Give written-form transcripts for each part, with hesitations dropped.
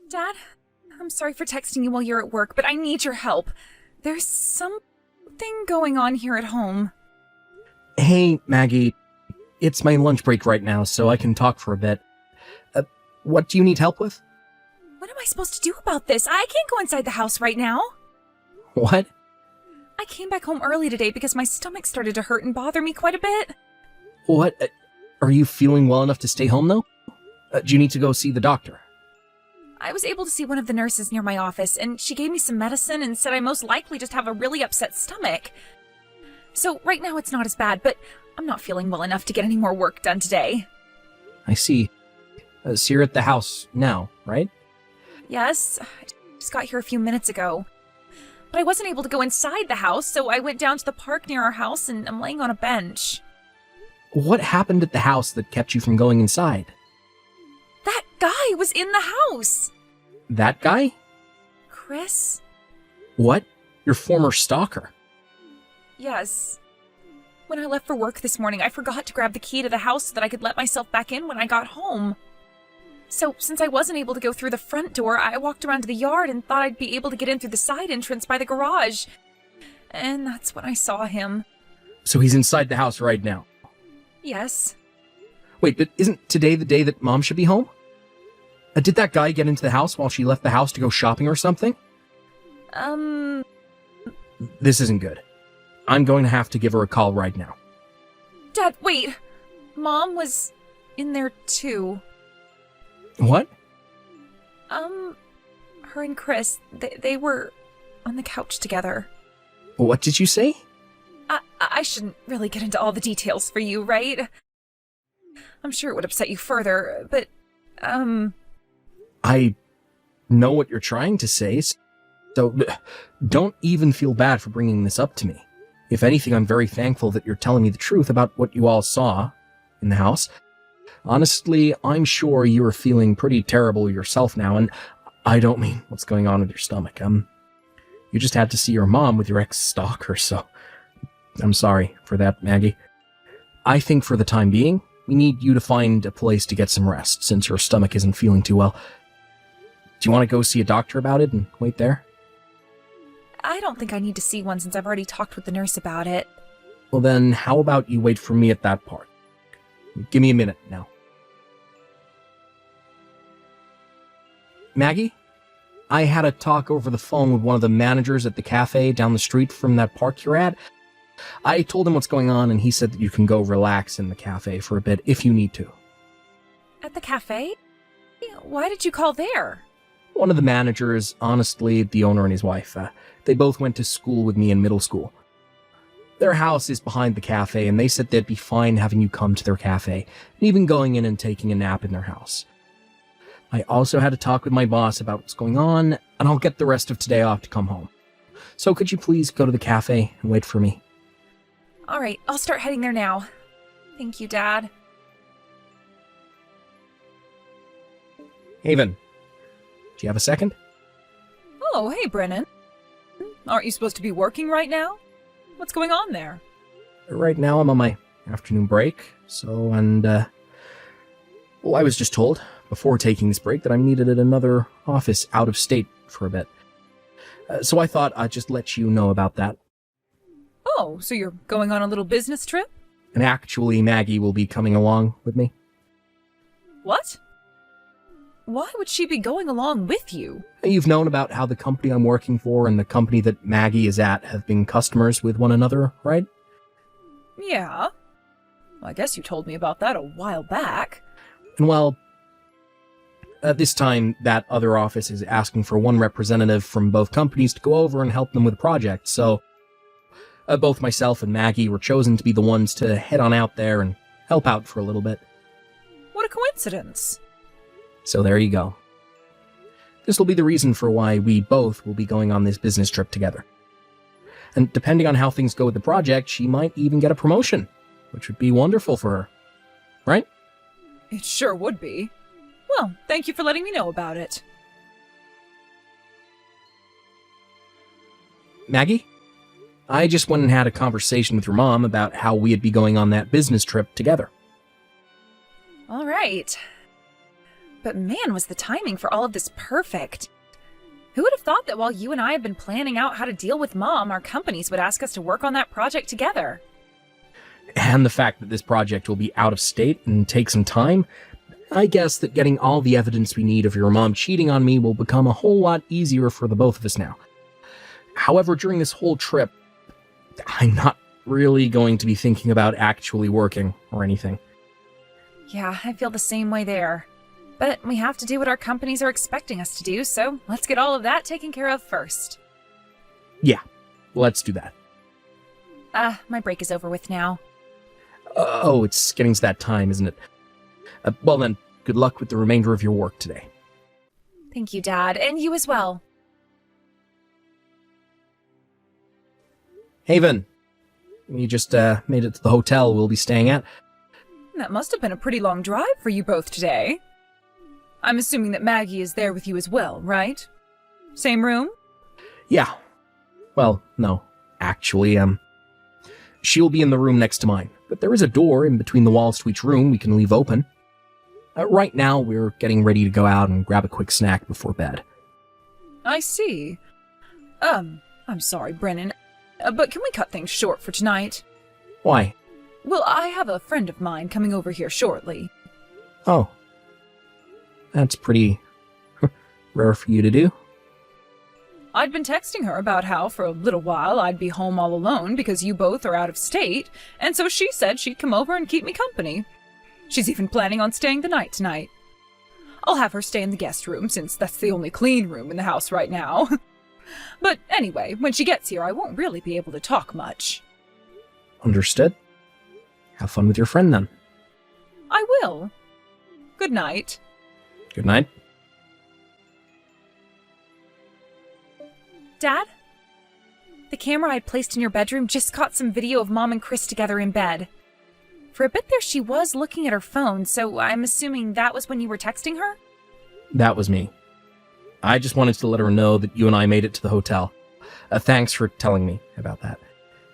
Dad, I'm sorry for texting you while you're at work, but I need your help. There's something going on here at home. Hey, Maggie. It's my lunch break right now, so I can talk for a bit. What do you need help with? What am I supposed to do about this? I can't go inside the house right now. What? I came back home early today because my stomach started to hurt and bother me quite a bit. What? Are you feeling well enough to stay home, though? Do you need to go see the doctor? I was able to see one of the nurses near my office, and she gave me some medicine and said I most likely just have a really upset stomach. So right now it's not as bad, but I'm not feeling well enough to get any more work done today. I see. So you're at the house now, right? Yes, I just got here a few minutes ago. But I wasn't able to go inside the house, so I went down to the park near our house and I'm laying on a bench. What happened at the house that kept you from going inside? That guy was in the house! That guy? Chris? What? Your former stalker? Yes. When I left for work this morning, I forgot to grab the key to the house so that I could let myself back in when I got home. So, since I wasn't able to go through the front door, I walked around to the yard and thought I'd be able to get in through the side entrance by the garage. And that's when I saw him. So he's inside the house right now? Yes. Wait, but isn't today the day that Mom should be home? Did that guy get into the house while she left the house to go shopping or something? This isn't good. I'm going to have to give her a call right now. Dad, wait! Mom was in there too. What? Her and Chris, they were on the couch together. What did you say? I shouldn't really get into all the details for you, right? I'm sure it would upset you further, but, I know what you're trying to say, so don't even feel bad for bringing this up to me. If anything, I'm very thankful that you're telling me the truth about what you all saw in the house. Honestly, I'm sure you are feeling pretty terrible yourself now, and I don't mean what's going on with your stomach. You just had to see your mom with your ex-stalker, so I'm sorry for that, Maggie. I think for the time being, we need you to find a place to get some rest, since your stomach isn't feeling too well. Do you want to go see a doctor about it and wait there? I don't think I need to see one since I've already talked with the nurse about it. Well then, how about you wait for me at that part? Give me a minute now. Maggie? I had a talk over the phone with one of the managers at the cafe down the street from that park you're at. I told him what's going on, and he said that you can go relax in the cafe for a bit if you need to. At the cafe? Why did you call there? One of the managers, honestly, the owner and his wife, they both went to school with me in middle school. Their house is behind the cafe, and they said they'd be fine having you come to their cafe, and even going in and taking a nap in their house. I also had a talk with my boss about what's going on, and I'll get the rest of today off to come home. So could you please go to the cafe and wait for me? All right, I'll start heading there now. Thank you, Dad. Haven, do you have a second? Oh, hey, Brennan. Aren't you supposed to be working right now? What's going on there? Right now I'm on my afternoon break, well, I was just told before taking this break that I'm needed at another office out of state for a bit. So I thought I'd just let you know about that. Oh, so you're going on a little business trip? And actually, Maggie will be coming along with me. What? Why would she be going along with you? You've known about how the company I'm working for and the company that Maggie is at have been customers with one another, right? Yeah. I guess you told me about that a while back. And well, this time that other office is asking for one representative from both companies to go over and help them with the project, so both myself and Maggie were chosen to be the ones to head on out there and help out for a little bit. What a coincidence. So there you go. This will be the reason for why we both will be going on this business trip together. And depending on how things go with the project, she might even get a promotion, which would be wonderful for her. Right? It sure would be. Well, thank you for letting me know about it. Maggie? I just went and had a conversation with your mom about how we'd be going on that business trip together. All right. But man, was the timing for all of this perfect. Who would have thought that while you and I have been planning out how to deal with Mom, our companies would ask us to work on that project together? And the fact that this project will be out of state and take some time, I guess that getting all the evidence we need of your mom cheating on me will become a whole lot easier for the both of us now. However, during this whole trip, I'm not really going to be thinking about actually working or anything. Yeah, I feel the same way there. But we have to do what our companies are expecting us to do, so let's get all of that taken care of first. Yeah, let's do that. My break is over with now. Oh, it's getting to that time, isn't it? Well then, good luck with the remainder of your work today. Thank you, Dad, and you as well. Haven, you just made it to the hotel we'll be staying at. That must have been a pretty long drive for you both today. I'm assuming that Maggie is there with you as well, right? Same room? Yeah. Well, no. Actually, she'll be in the room next to mine, but there is a door in between the walls to each room we can leave open. Right now, we're getting ready to go out and grab a quick snack before bed. I see. I'm sorry, Brennan, but can we cut things short for tonight? Why? Well, I have a friend of mine coming over here shortly. Oh. That's pretty rare for you to do. I'd been texting her about how for a little while I'd be home all alone because you both are out of state, and so she said she'd come over and keep me company. She's even planning on staying the night tonight. I'll have her stay in the guest room since that's the only clean room in the house right now. But anyway, when she gets here, I won't really be able to talk much. Understood. Have fun with your friend then. I will. Good night. Good night. Dad? The camera I'd placed in your bedroom just caught some video of Mom and Chris together in bed. For a bit there, she was looking at her phone, so I'm assuming that was when you were texting her? That was me. I just wanted to let her know that you and I made it to the hotel. Thanks for telling me about that.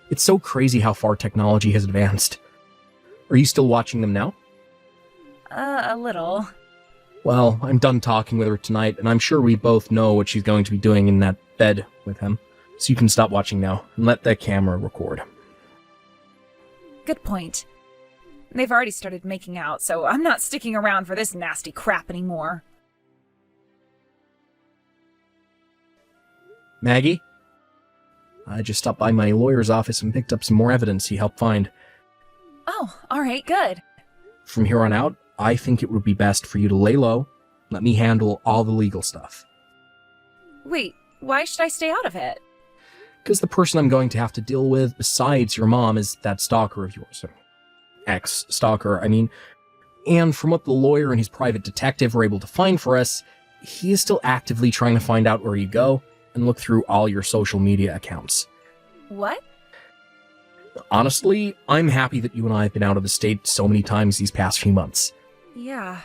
It's so crazy how far technology has advanced. Are you still watching them now? A little. Well, I'm done talking with her tonight, and I'm sure we both know what she's going to be doing in that bed with him. So you can stop watching now, and let the camera record. Good point. They've already started making out, so I'm not sticking around for this nasty crap anymore. Maggie? I just stopped by my lawyer's office and picked up some more evidence he helped find. Oh, alright, good. From here on out, I think it would be best for you to lay low, let me handle all the legal stuff. Wait, why should I stay out of it? Because the person I'm going to have to deal with, besides your mom, is that stalker of yours. Ex-stalker, I mean. And from what the lawyer and his private detective were able to find for us, he is still actively trying to find out where you go and look through all your social media accounts. What? Honestly, I'm happy that you and I have been out of the state so many times these past few months. Yeah.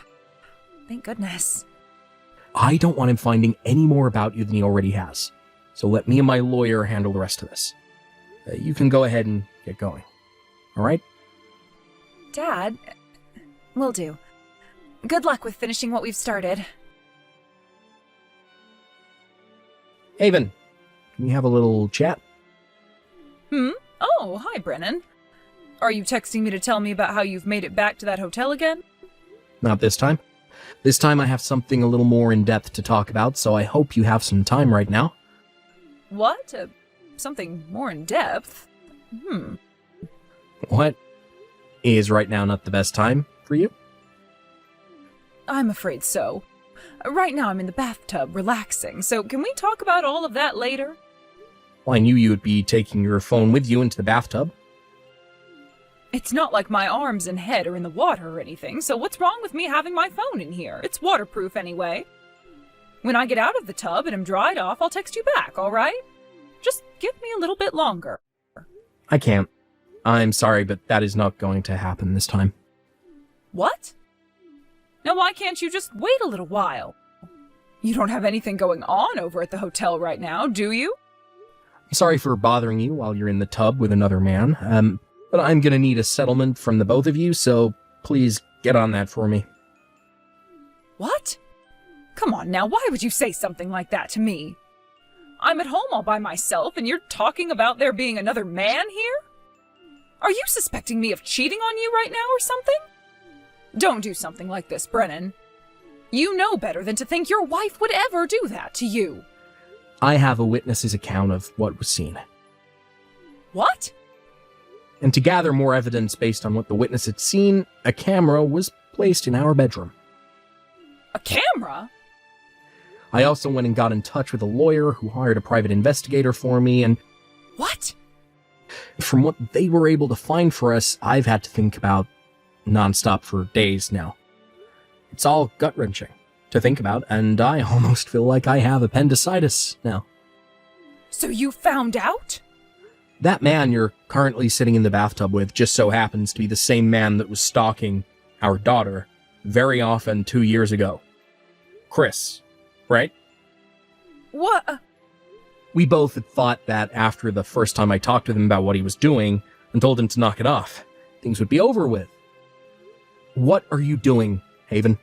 Thank goodness. I don't want him finding any more about you than he already has. So let me and my lawyer handle the rest of this. You can go ahead and get going. All right? Dad, will do. Good luck with finishing what we've started. Haven, can we have a little chat? Oh, hi, Brennan. Are you texting me to tell me about how you've made it back to that hotel again? Not this time. This time I have something a little more in-depth to talk about, so I hope you have some time right now. What? Something more in depth? What? Is right now not the best time for you? I'm afraid so. Right now I'm in the bathtub relaxing, so can we talk about all of that later? Well, I knew you would be taking your phone with you into the bathtub. It's not like my arms and head are in the water or anything, so what's wrong with me having my phone in here? It's waterproof anyway. When I get out of the tub and am dried off, I'll text you back, alright? Just give me a little bit longer. I can't. I'm sorry, but that is not going to happen this time. What? Now why can't you just wait a little while? You don't have anything going on over at the hotel right now, do you? Sorry for bothering you while you're in the tub with another man, but I'm gonna need a settlement from the both of you, so please get on that for me. What? Come on now, why would you say something like that to me? I'm at home all by myself and you're talking about there being another man here? Are you suspecting me of cheating on you right now or something? Don't do something like this, Brennan. You know better than to think your wife would ever do that to you. I have a witness's account of what was seen. What? And to gather more evidence based on what the witness had seen, a camera was placed in our bedroom. A camera? I also went and got in touch with a lawyer who hired a private investigator for me, and What? from what they were able to find for us, I've had to think about nonstop for days now. It's all gut-wrenching to think about, and I almost feel like I have appendicitis now. So you found out? That man you're currently sitting in the bathtub with just so happens to be the same man that was stalking our daughter very often 2 years ago. Chris, right? What? We both had thought that after the first time I talked with him about what he was doing and told him to knock it off, things would be over with. What are you doing, Haven?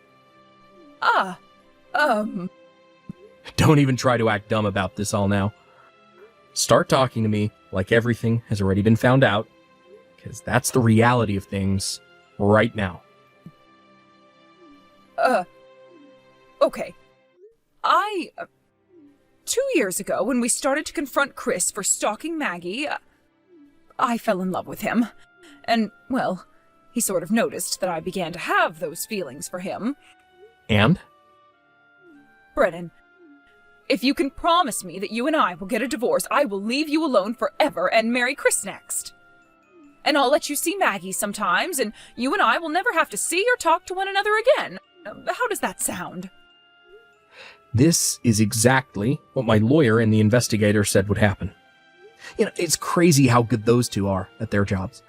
Don't even try to act dumb about this all now. Start talking to me like everything has already been found out, because that's the reality of things right now. Okay. 2 years ago, when we started to confront Chris for stalking Maggie, I fell in love with him. And, well, he sort of noticed that I began to have those feelings for him. And? Brennan, if you can promise me that you and I will get a divorce, I will leave you alone forever and marry Chris next. And I'll let you see Maggie sometimes, and you and I will never have to see or talk to one another again. How does that sound? This is exactly what my lawyer and the investigator said would happen. You know, it's crazy how good those two are at their jobs.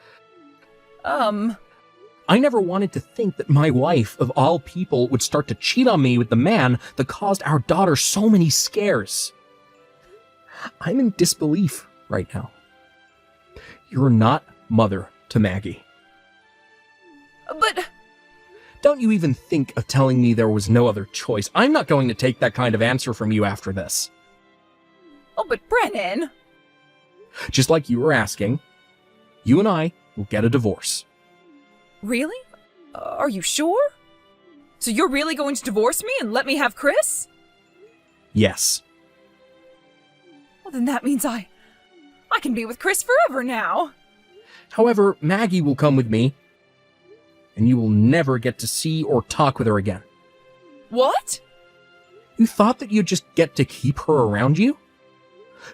I never wanted to think that my wife, of all people, would start to cheat on me with the man that caused our daughter so many scares. I'm in disbelief right now. You're not mother to Maggie. But... Don't you even think of telling me there was no other choice. I'm not going to take that kind of answer from you after this. Oh, but Brennan... Just like you were asking, you and I will get a divorce. Really? Are you sure? So you're really going to divorce me and let me have Chris? Yes. Well, then that means I can be with Chris forever now. However, Maggie will come with me, and you will never get to see or talk with her again. What? You thought that you'd just get to keep her around you?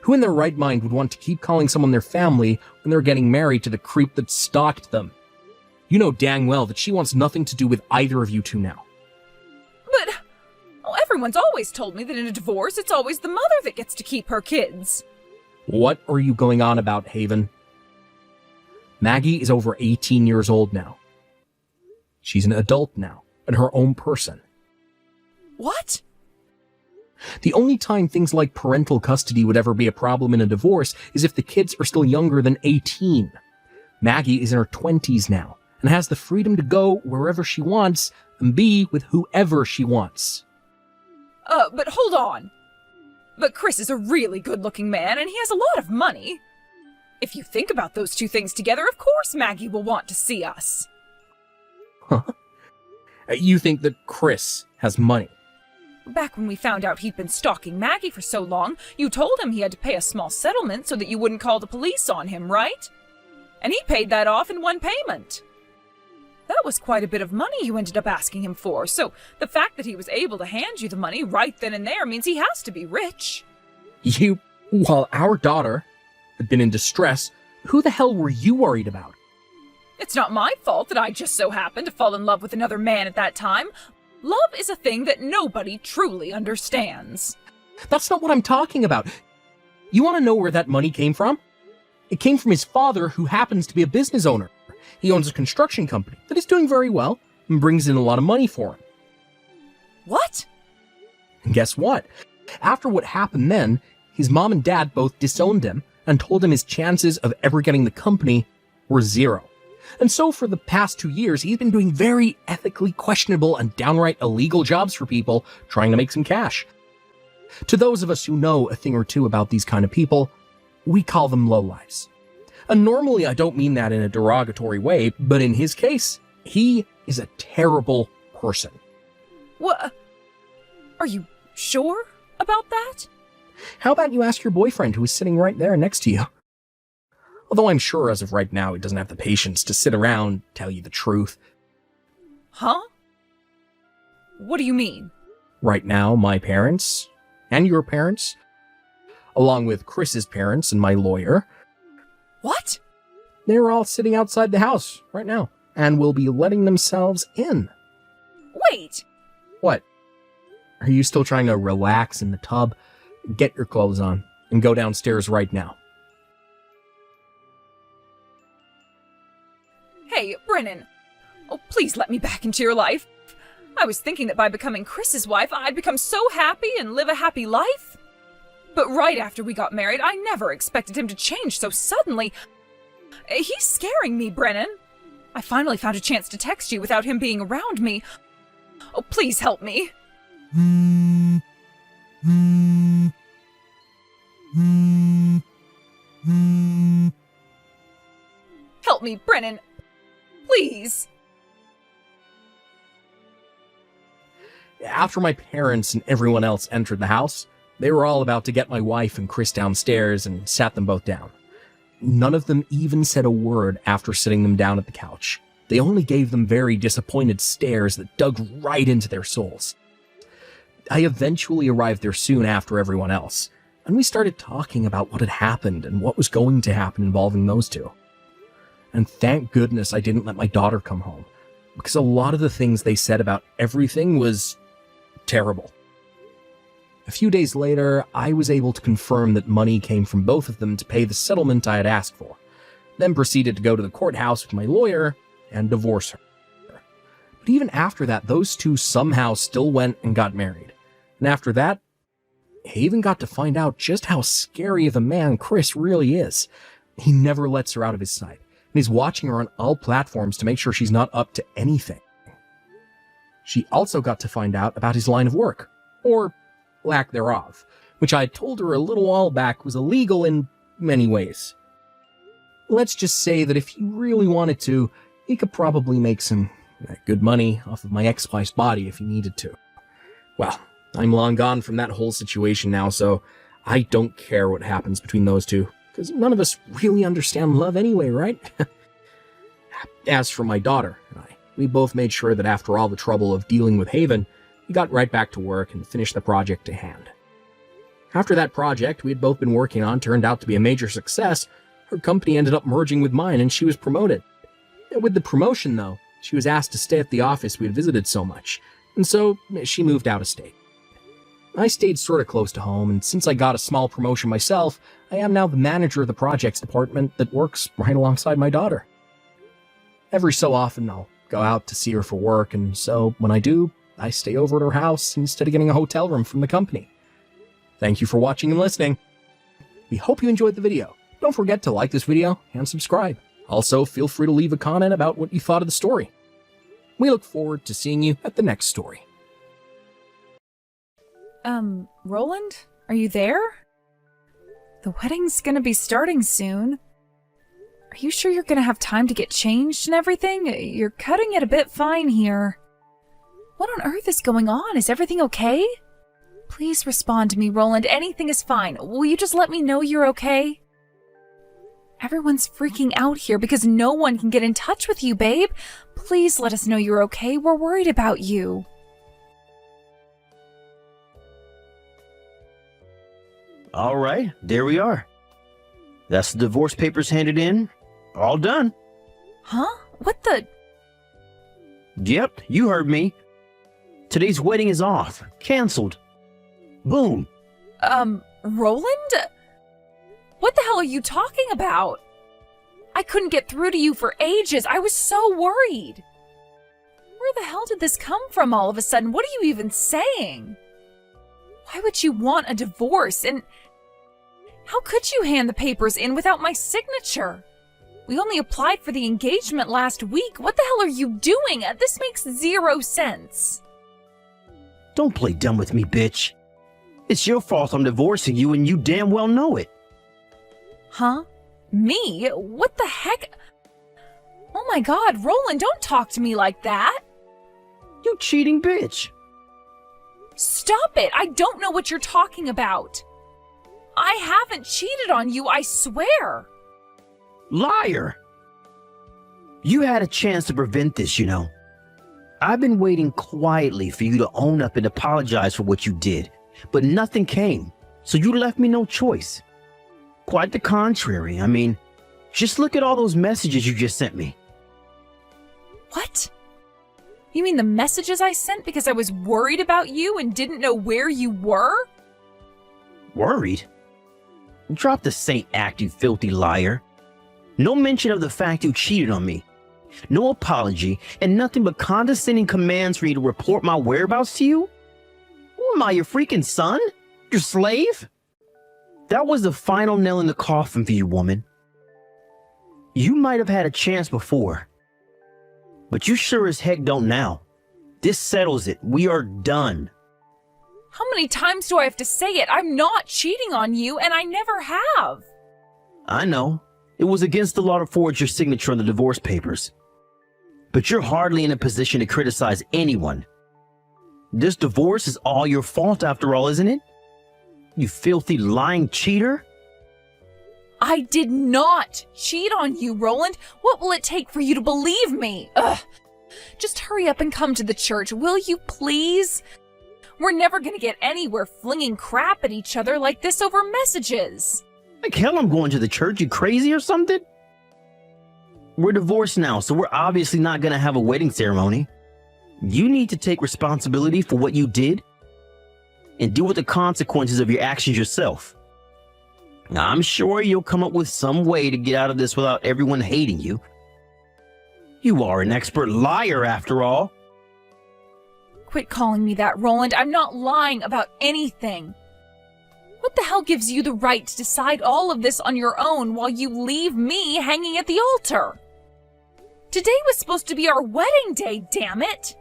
Who in their right mind would want to keep calling someone their family when they're getting married to the creep that stalked them? You know dang well that she wants nothing to do with either of you two now. But, everyone's always told me that in a divorce, it's always the mother that gets to keep her kids. What are you going on about, Haven? Maggie is over 18 years old now. She's an adult now, and her own person. What? The only time things like parental custody would ever be a problem in a divorce is if the kids are still younger than 18. Maggie is in her 20s now, and has the freedom to go wherever she wants and be with whoever she wants. But hold on. But Chris is a really good-looking man, and he has a lot of money. If you think about those two things together, of course Maggie will want to see us. Huh? You think that Chris has money? Back when we found out he'd been stalking Maggie for so long, you told him he had to pay a small settlement so that you wouldn't call the police on him, right? And he paid that off in one payment. That was quite a bit of money you ended up asking him for, so the fact that he was able to hand you the money right then and there means he has to be rich. While our daughter had been in distress, who the hell were you worried about? It's not my fault that I just so happened to fall in love with another man at that time. Love is a thing that nobody truly understands. That's not what I'm talking about. You want to know where that money came from? It came from his father, who happens to be a business owner. He owns a construction company that is doing very well and brings in a lot of money for him. What? And guess what? After what happened then, his mom and dad both disowned him and told him his chances of ever getting the company were zero. And so for the past 2 years, he's been doing very ethically questionable and downright illegal jobs for people, trying to make some cash. To those of us who know a thing or two about these kind of people, we call them lowlifes. And normally I don't mean that in a derogatory way, but in his case, he is a terrible person. What? Are you sure about that? How about you ask your boyfriend who is sitting right there next to you? Although I'm sure as of right now he doesn't have the patience to sit around and tell you the truth. Huh? What do you mean? Right now, my parents, and your parents, along with Chris's parents and my lawyer, What? they're all sitting outside the house right now, and will be letting themselves in. Wait! What? Are you still trying to relax in the tub? Get your clothes on, and go downstairs right now. Hey, Brennan. Oh, please let me back into your life. I was thinking that by becoming Chris's wife, I'd become so happy and live a happy life. But right after we got married, I never expected him to change so suddenly. He's scaring me, Brennan. I finally found a chance to text you without him being around me. Oh, please help me. Help me, Brennan. Please. After my parents and everyone else entered the house, they were all about to get my wife and Chris downstairs and sat them both down. None of them even said a word after sitting them down at the couch. They only gave them very disappointed stares that dug right into their souls. I eventually arrived there soon after everyone else, and we started talking about what had happened and what was going to happen involving those two. And thank goodness I didn't let my daughter come home, because a lot of the things they said about everything was terrible. A few days later, I was able to confirm that money came from both of them to pay the settlement I had asked for, then proceeded to go to the courthouse with my lawyer and divorce her. But even after that, those two somehow still went and got married. And after that, I even got to find out just how scary of a man Chris really is. He never lets her out of his sight, and he's watching her on all platforms to make sure she's not up to anything. She also got to find out about his line of work, or lack thereof, which I told her a little while back was illegal in many ways. Let's just say that if he really wanted to, he could probably make some good money off of my ex-wife's body if he needed to. Well, I'm long gone from that whole situation now, so I don't care what happens between those two, because none of us really understand love anyway, right? As for my daughter and I, we both made sure that after all the trouble of dealing with Haven, we got right back to work and finished the project at hand. After that project we had both been working on turned out to be a major success, her company ended up merging with mine and she was promoted. With the promotion, though, she was asked to stay at the office we had visited so much, and so she moved out of state. I stayed sort of close to home, and since I got a small promotion myself, I am now the manager of the projects department that works right alongside my daughter. Every so often, I'll go out to see her for work, and so when I do, I stay over at her house instead of getting a hotel room from the company. Thank you for watching and listening. We hope you enjoyed the video. Don't forget to like this video and subscribe. Also, feel free to leave a comment about what you thought of the story. We look forward to seeing you at the next story. Roland? Are you there? The wedding's gonna be starting soon. Are you sure you're gonna have time to get changed and everything? You're cutting it a bit fine here. What on earth is going on? Is everything okay? Please respond to me, Roland. Anything is fine. Will you just let me know you're okay? Everyone's freaking out here because no one can get in touch with you, babe. Please let us know you're okay. We're worried about you. All right, there we are. That's the divorce papers handed in. All done. Huh? What the? Yep, you heard me. Today's wedding is off. Canceled. Boom. Roland? What the hell are you talking about? I couldn't get through to you for ages. I was so worried. Where the hell did this come from all of a sudden? What are you even saying? Why would you want a divorce? And how could you hand the papers in without my signature? We only applied for the engagement last week. What the hell are you doing? This makes 0 sense. Don't play dumb with me, bitch. It's your fault I'm divorcing you, and you damn well know it. Huh? Me? What the heck? Oh my god, Roland, don't talk to me like that. You cheating bitch. Stop it! I don't know what you're talking about. I haven't cheated on you, I swear. Liar. You had a chance to prevent this, you know. I've been waiting quietly for you to own up and apologize for what you did, but nothing came, so you left me no choice. Quite the contrary. I mean, just look at all those messages you just sent me. What? You mean the messages I sent because I was worried about you and didn't know where you were? Worried? Drop the saint act, you filthy liar. No mention of the fact you cheated on me. No apology, and nothing but condescending commands for me to report my whereabouts to you? Who am I, your freaking son? Your slave? That was the final nail in the coffin for you, woman. You might have had a chance before, but you sure as heck don't now. This settles it. We are done. How many times do I have to say it? I'm not cheating on you, and I never have. I know. It was against the law to forge your signature on the divorce papers. But you're hardly in a position to criticize anyone. This divorce is all your fault after all, isn't it? You filthy, lying cheater? I did not cheat on you, Roland. What will it take for you to believe me? Ugh. Just hurry up and come to the church, will you please? We're never gonna get anywhere flinging crap at each other like this over messages. Like hell I'm going to the church, you crazy or something? We're divorced now, so we're obviously not gonna have a wedding ceremony. You need to take responsibility for what you did and deal with the consequences of your actions yourself. Now, I'm sure you'll come up with some way to get out of this without everyone hating you. You are an expert liar, after all. Quit calling me that, Roland. I'm not lying about anything. What the hell gives you the right to decide all of this on your own while you leave me hanging at the altar? Today was supposed to be our wedding day, damn it!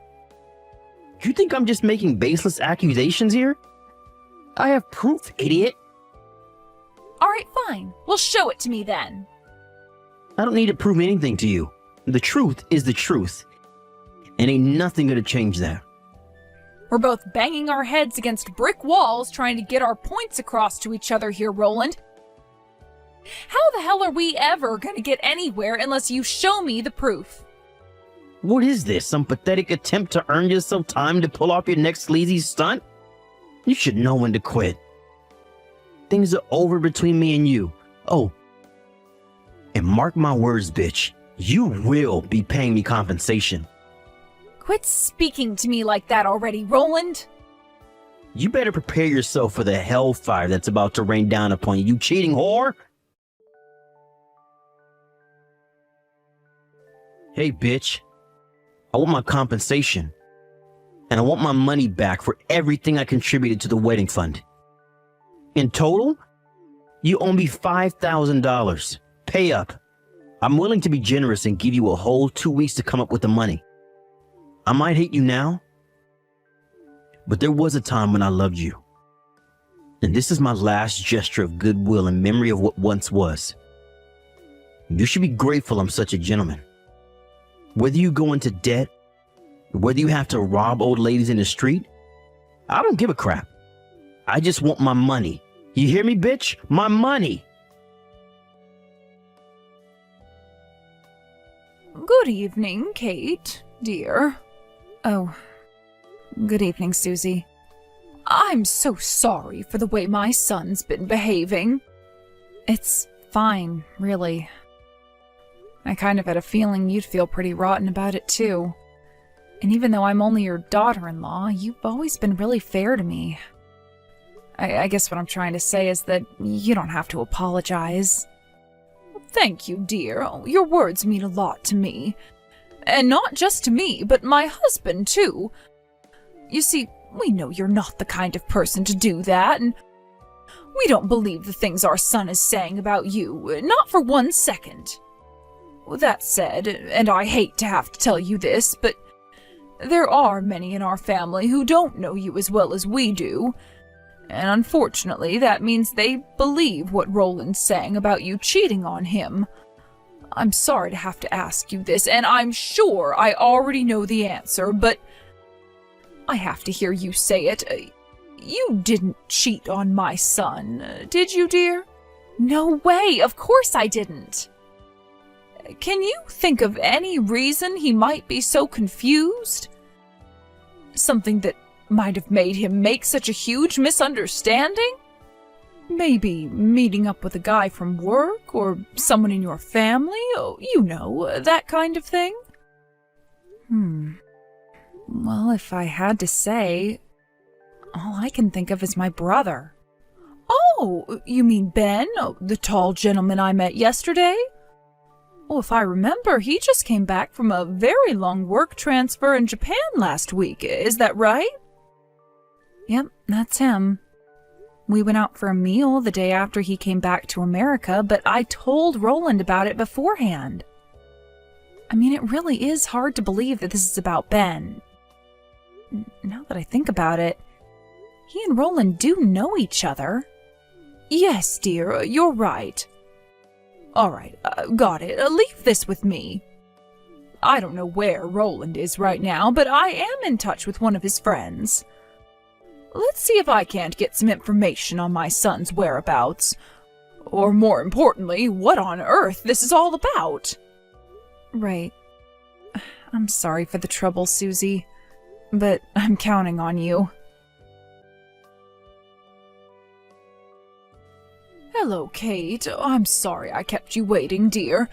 You think I'm just making baseless accusations here? I have proof, idiot. Alright, fine. Well, show it to me then. I don't need to prove anything to you. The truth is the truth. And ain't nothing gonna change that. We're both banging our heads against brick walls trying to get our points across to each other here, Roland. How the hell are we ever gonna get anywhere unless you show me the proof? What is this? Some pathetic attempt to earn yourself time to pull off your next sleazy stunt? You should know when to quit. Things are over between me and you. Oh, and mark my words, bitch. You will be paying me compensation. Quit speaking to me like that already, Roland. You better prepare yourself for the hellfire that's about to rain down upon you, you cheating whore! Hey, bitch. I want my compensation. And I want my money back for everything I contributed to the wedding fund. In total, you owe me $5,000. Pay up. I'm willing to be generous and give you a whole 2 weeks to come up with the money. I might hate you now, but there was a time when I loved you. And this is my last gesture of goodwill in memory of what once was. You should be grateful I'm such a gentleman. Whether you go into debt, whether you have to rob old ladies in the street, I don't give a crap. I just want my money. You hear me, bitch? My money! Good evening, Kate, dear. Oh, good evening, Susie. I'm so sorry for the way my son's been behaving. It's fine, really. I kind of had a feeling you'd feel pretty rotten about it, too. And even though I'm only your daughter-in-law, you've always been really fair to me. I guess what I'm trying to say is that you don't have to apologize. Thank you, dear. Oh, your words mean a lot to me. And not just to me, but my husband, too. You see, we know you're not the kind of person to do that, and we don't believe the things our son is saying about you, not for 1 second. That said, and I hate to have to tell you this, but there are many in our family who don't know you as well as we do, and unfortunately that means they believe what Roland's saying about you cheating on him. I'm sorry to have to ask you this, and I'm sure I already know the answer, but I have to hear you say it. You didn't cheat on my son, did you, dear? No way, of course I didn't. Can you think of any reason he might be so confused? Something that might have made him make such a huge misunderstanding? Maybe meeting up with a guy from work or someone in your family? Oh, you know, that kind of thing? Well, if I had to say, all I can think of is my brother. Oh, you mean Ben, the tall gentleman I met yesterday? Oh, if I remember, he just came back from a very long work transfer in Japan last week. Is that right? Yep, that's him. We went out for a meal the day after he came back to America, but I told Roland about it beforehand. I mean, it really is hard to believe that this is about Ben. Now that I think about it, he and Roland do know each other. Yes, dear, you're right. All right, got it. Leave this with me. I don't know where Roland is right now, but I am in touch with one of his friends. Let's see if I can't get some information on my son's whereabouts. Or more importantly, what on earth this is all about. Right. I'm sorry for the trouble, Susie, but I'm counting on you. Hello, Kate. I'm sorry I kept you waiting, dear.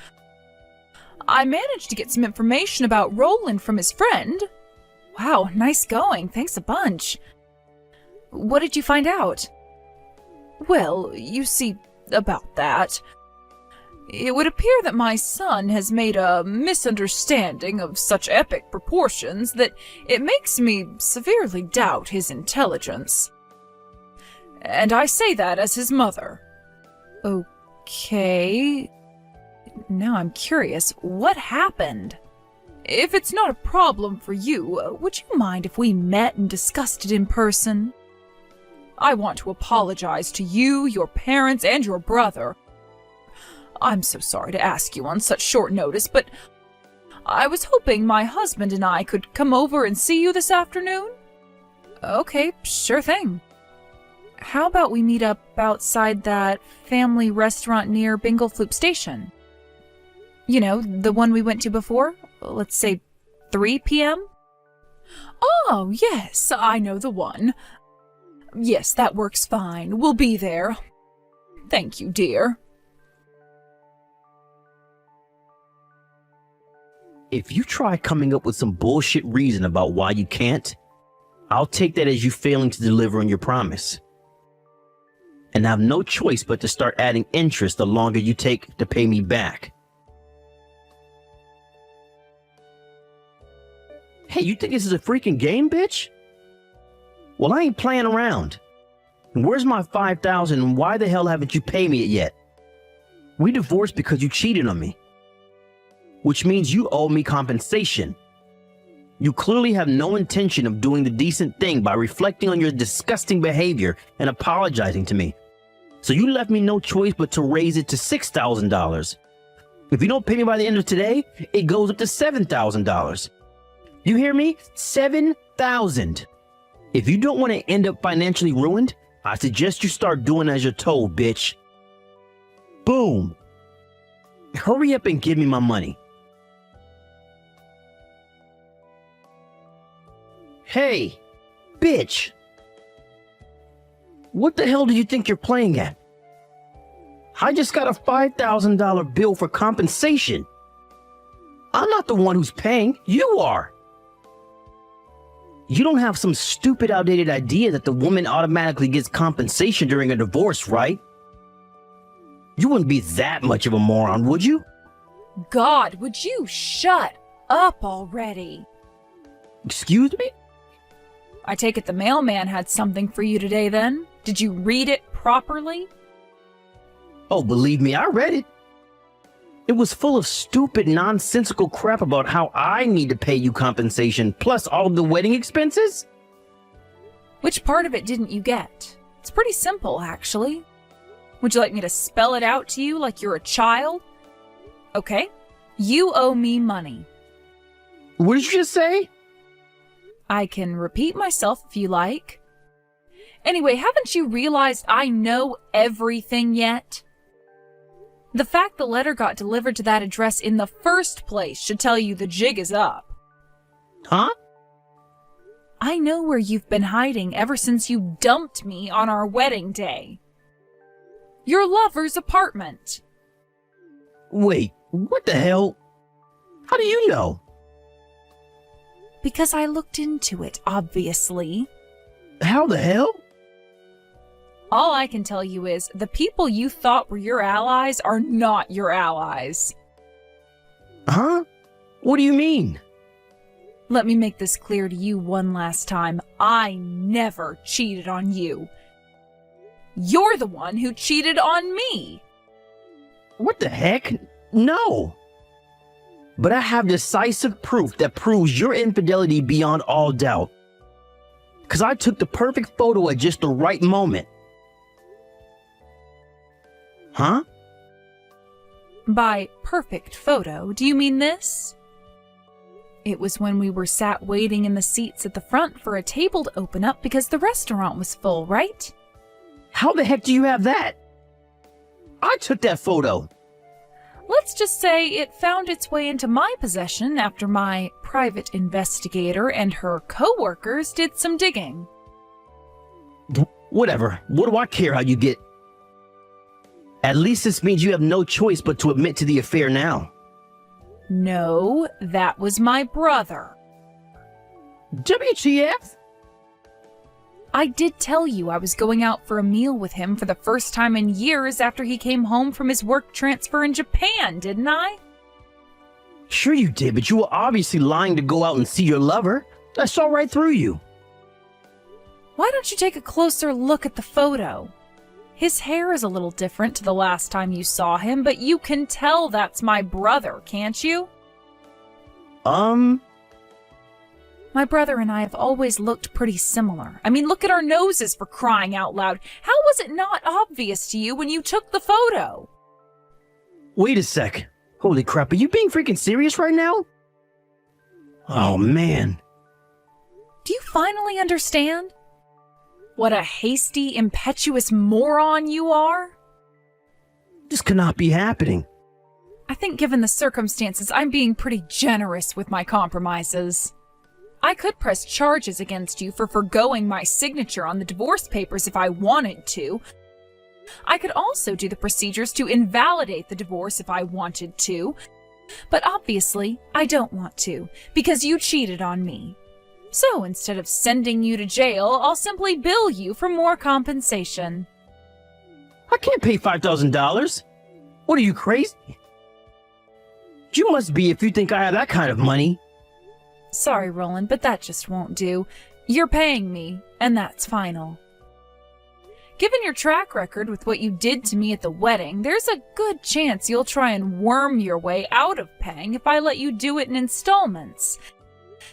I managed to get some information about Roland from his friend. Wow, nice going. Thanks a bunch. What did you find out? Well, you see, about that. It would appear that my son has made a misunderstanding of such epic proportions that it makes me severely doubt his intelligence. And I say that as his mother. Okay. Now I'm curious, what happened? If it's not a problem for you, would you mind if we met and discussed it in person? I want to apologize to you, your parents, and your brother. I'm so sorry to ask you on such short notice, but I was hoping my husband and I could come over and see you this afternoon. Okay, sure thing. How about we meet up outside that family restaurant near Binglefloop Station? You know, the one we went to before? Let's say 3 p.m.? Oh, yes, I know the one. Yes, that works fine. We'll be there. Thank you, dear. If you try coming up with some bullshit reason about why you can't, I'll take that as you failing to deliver on your promise. And I have no choice but to start adding interest the longer you take to pay me back. Hey, you think this is a freaking game, bitch? Well, I ain't playing around. And where's my $5,000 and why the hell haven't you paid me it yet? We divorced because you cheated on me. Which means you owe me compensation. You clearly have no intention of doing the decent thing by reflecting on your disgusting behavior and apologizing to me. So you left me no choice but to raise it to $6,000. If you don't pay me by the end of today, it goes up to $7,000. You hear me? $7,000. If you don't want to end up financially ruined, I suggest you start doing as you're told, bitch. Boom. Hurry up and give me my money. Hey, bitch. What the hell do you think you're playing at? I just got a $5,000 bill for compensation. I'm not the one who's paying. You are. You don't have some stupid outdated idea that the woman automatically gets compensation during a divorce, right? You wouldn't be that much of a moron, would you? God, would you shut up already? Excuse me? I take it the mailman had something for you today then? Did you read it properly? Oh, believe me, I read it. It was full of stupid, nonsensical crap about how I need to pay you compensation, plus all the wedding expenses? Which part of it didn't you get? It's pretty simple, actually. Would you like me to spell it out to you like you're a child? Okay. You owe me money. What did you just say? I can repeat myself if you like. Anyway, haven't you realized I know everything yet? The fact the letter got delivered to that address in the first place should tell you the jig is up. Huh? I know where you've been hiding ever since you dumped me on our wedding day. Your lover's apartment. Wait, what the hell? How do you know? Because I looked into it, obviously. How the hell? All I can tell you is the people you thought were your allies are not your allies. Huh? What do you mean? Let me make this clear to you one last time. I never cheated on you. You're the one who cheated on me. What the heck? No. But I have decisive proof that proves your infidelity beyond all doubt. Because I took the perfect photo at just the right moment. Huh? By perfect photo, do you mean this? It was when we were sat waiting in the seats at the front for a table to open up because the restaurant was full, right? How the heck do you have that? I took that photo. Let's just say it found its way into my possession after my private investigator and her co-workers did some digging. Whatever. What do I care how you get? At least this means you have no choice but to admit to the affair now. No, that was my brother. WTF? I did tell you I was going out for a meal with him for the first time in years after he came home from his work transfer in Japan, didn't I? Sure you did, but you were obviously lying to go out and see your lover. I saw right through you. Why don't you take a closer look at the photo? His hair is a little different to the last time you saw him, but you can tell that's my brother, can't you? My brother and I have always looked pretty similar. I mean, look at our noses, for crying out loud. How was it not obvious to you when you took the photo? Wait a sec. Holy crap, are you being freaking serious right now? Oh, man. Do you finally understand? What a hasty, impetuous moron you are? This cannot be happening. I think given the circumstances, I'm being pretty generous with my compromises. I could press charges against you for forgoing my signature on the divorce papers if I wanted to. I could also do the procedures to invalidate the divorce if I wanted to. But obviously, I don't want to, because you cheated on me. So instead of sending you to jail, I'll simply bill you for more compensation. I can't pay $5,000. What are you, crazy? You must be if you think I have that kind of money. Sorry, Roland, but that just won't do. You're paying me, and that's final. Given your track record with what you did to me at the wedding, there's a good chance you'll try and worm your way out of paying if I let you do it in installments.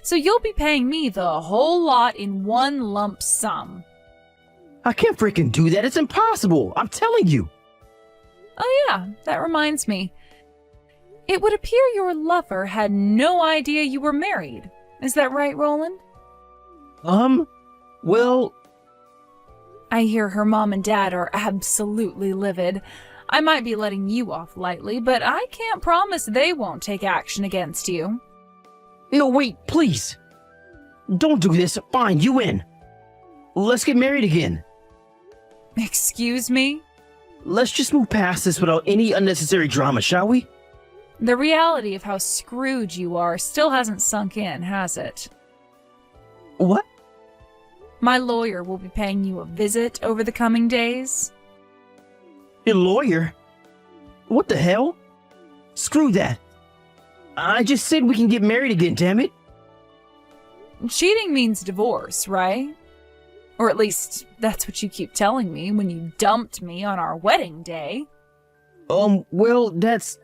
So you'll be paying me the whole lot in one lump sum. I can't freaking do that. It's impossible. I'm telling you. Oh yeah, that reminds me. It would appear your lover had no idea you were married. Is that right, Roland? Well... I hear her mom and dad are absolutely livid. I might be letting you off lightly, but I can't promise they won't take action against you. No, wait, please. Don't do this. Fine, you win. Let's get married again. Excuse me? Let's just move past this without any unnecessary drama, shall we? The reality of how screwed you are still hasn't sunk in, has it? What? My lawyer will be paying you a visit over the coming days. Your lawyer? What the hell? Screw that. I just said we can get married again, damn it. Cheating means divorce, right? Or at least, that's what you keep telling me when you dumped me on our wedding day. Well, that's,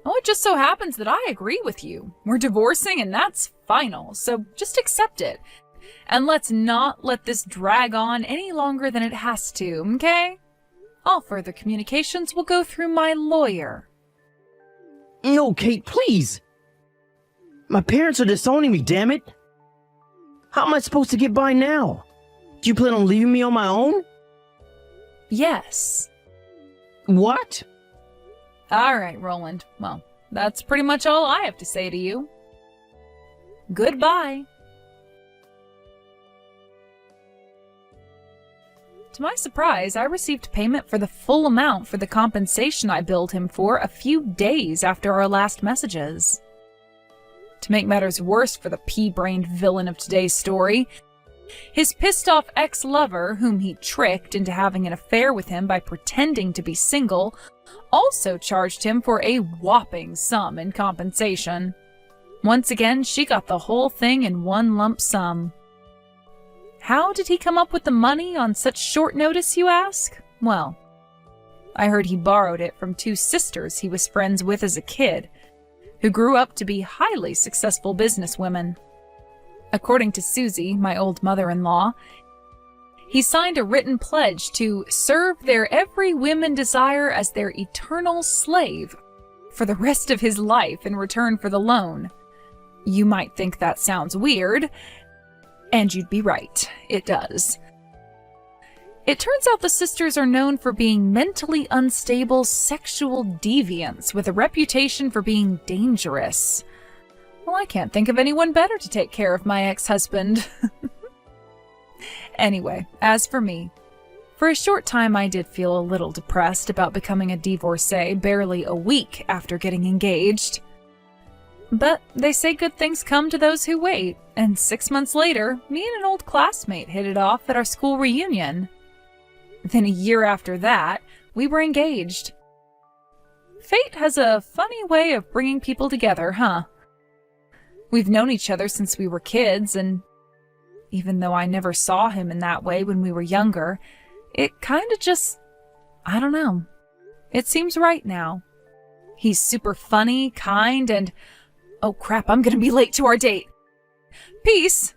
Oh, it just so happens that I agree with you. We're divorcing and that's final, so just accept it. And let's not let this drag on any longer than it has to, okay? All further communications will go through my lawyer. No, Kate, please. My parents are disowning me, damn it. How am I supposed to get by now? Do you plan on leaving me on my own? Yes. What? All right, Roland. Well, that's pretty much all I have to say to you. Goodbye. To my surprise, I received payment for the full amount for the compensation I billed him for a few days after our last messages. To make matters worse for the pea-brained villain of today's story, his pissed-off ex-lover, whom he tricked into having an affair with him by pretending to be single, also charged him for a whopping sum in compensation. Once again, she got the whole thing in one lump sum. How did he come up with the money on such short notice, you ask? Well, I heard he borrowed it from two sisters he was friends with as a kid, who grew up to be highly successful businesswomen. According to Susie, my old mother-in-law, he signed a written pledge to serve their every whim and desire as their eternal slave for the rest of his life in return for the loan. You might think that sounds weird, and you'd be right, it does. It turns out the sisters are known for being mentally unstable sexual deviants with a reputation for being dangerous. Well, I can't think of anyone better to take care of my ex-husband. Anyway, as for me, for a short time I did feel a little depressed about becoming a divorcee barely a week after getting engaged. But they say good things come to those who wait, and 6 months later, me and an old classmate hit it off at our school reunion. Then a year after that, we were engaged. Fate has a funny way of bringing people together, huh? We've known each other since we were kids, and even though I never saw him in that way when we were younger, it kinda just, I don't know. It seems right now. He's super funny, kind, and oh crap, I'm gonna be late to our date. Peace!